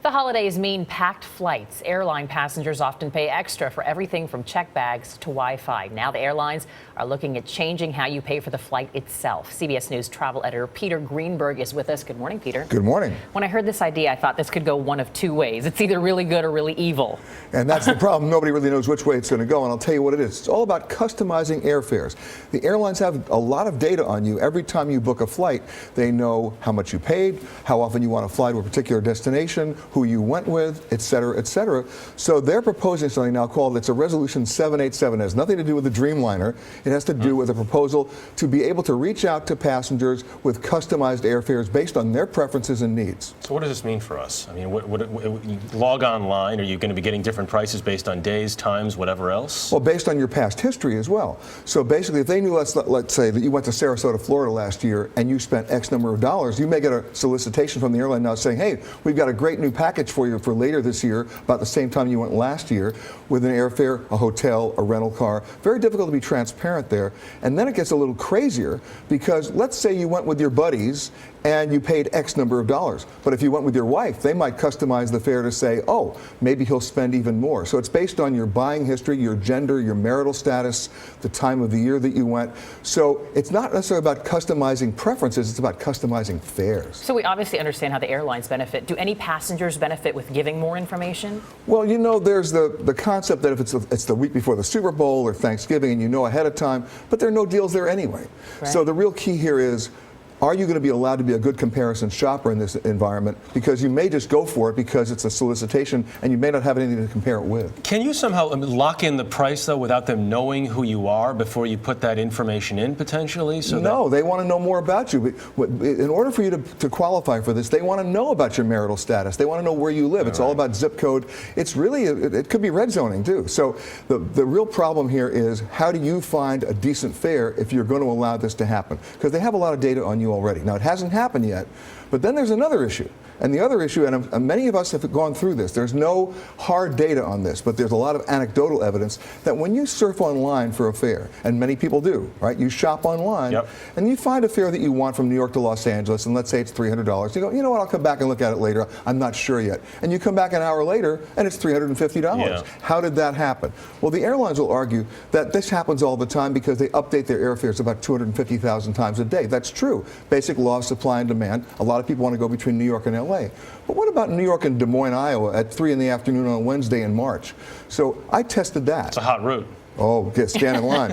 The holidays mean packed flights. Airline passengers often pay extra for everything from check bags to Wi-Fi. Now the airlines are looking at changing how you pay for the flight itself. CBS News travel editor Peter Greenberg is with us. Good morning, Peter. Good morning. When I heard this idea, I thought this could go one of two ways. It's either really good or really evil. And that's the problem. Nobody really knows which way it's going to go. And I'll tell you what it is. It's all about customizing airfares. The airlines have a lot of data on you. Every time you book a flight, they know how much you paid, how often you want to fly to a particular destination, who you went with, et cetera, et cetera. So they're proposing something now called, it's a Resolution 787. It has nothing to do with the Dreamliner. It has to do with a proposal to be able to reach out to passengers with customized airfares based on their preferences and needs. So what does this mean for us? I mean, you log online, are you going to be getting different prices based on days, times, whatever else? Well, based on your past history as well. So basically, if they knew, let's say that you went to Sarasota, Florida last year and you spent X number of dollars, you may get a solicitation from the airline now saying, hey, we've got a great new package for you for later this year, about the same time you went last year, with an airfare, a hotel, a rental car. Very difficult to be transparent there. And then it gets a little crazier because let's say you went with your buddies and you paid X number of dollars. But if you went with your wife, they might customize the fare to say, oh, maybe he'll spend even more. So it's based on your buying history, your gender, your marital status, the time of the year that you went. So it's not necessarily about customizing preferences, it's about customizing fares. So we obviously understand how the airlines benefit. Do any passengers benefit with giving more information? Well, you know, there's the concept that if it's the week before the Super Bowl or Thanksgiving and you know ahead of time, but there are no deals there anyway. Right. So the real key here is, are you going to be allowed to be a good comparison shopper in this environment? Because you may just go for it because it's a solicitation and you may not have anything to compare it with. Can you somehow lock in the price, though, without them knowing who you are before you put that information in, potentially? So no, they want to know more about you. In order for you to qualify for this, they want to know about your marital status. They want to know where you live. It's all about zip code. It's really, it could be red zoning, too. So the real problem here is, how do you find a decent fare if you're going to allow this to happen? Because they have a lot of data on you already. Now, it hasn't happened yet, but then there's another issue. And the other issue, and many of us have gone through this, there's no hard data on this, but there's a lot of anecdotal evidence that when you surf online for a fare, and many people do, right? You shop online, and you find a fare that you want from New York to Los Angeles, and let's say it's $300. You go, you know what, I'll come back and look at it later. I'm not sure yet. And you come back an hour later, and it's $350. Yeah. How did that happen? Well, the airlines will argue that this happens all the time because they update their airfares about 250,000 times a day. That's true. Basic law of supply and demand. A lot of people want to go between New York and LA. But what about New York and Des Moines, Iowa at 3 in the afternoon on a Wednesday in March? So I tested that. It's a hot route. Oh, stand in line.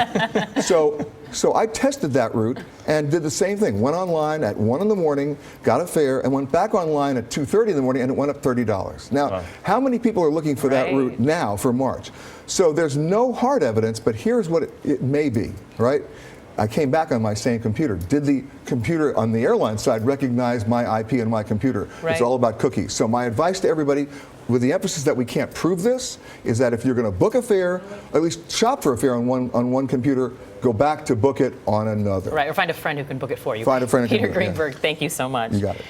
So I tested that route and did the same thing. Went online at 1 in the morning, got a fare, and went back online at 2:30 in the morning, and it went up $30. Now, how many people are looking for that route now for March? So there's no hard evidence, but here's what it may be, right? I came back on my same computer. Did the computer on the airline side recognize my IP and my computer? Right. It's all about cookies. So my advice to everybody, with the emphasis that we can't prove this, is that if you're going to book a fare, at least shop for a fare on one computer, go back to book it on another. Right, or find a friend who can book it for you. Find a friend who can Peter book it, Greenberg, thank you so much. You got it.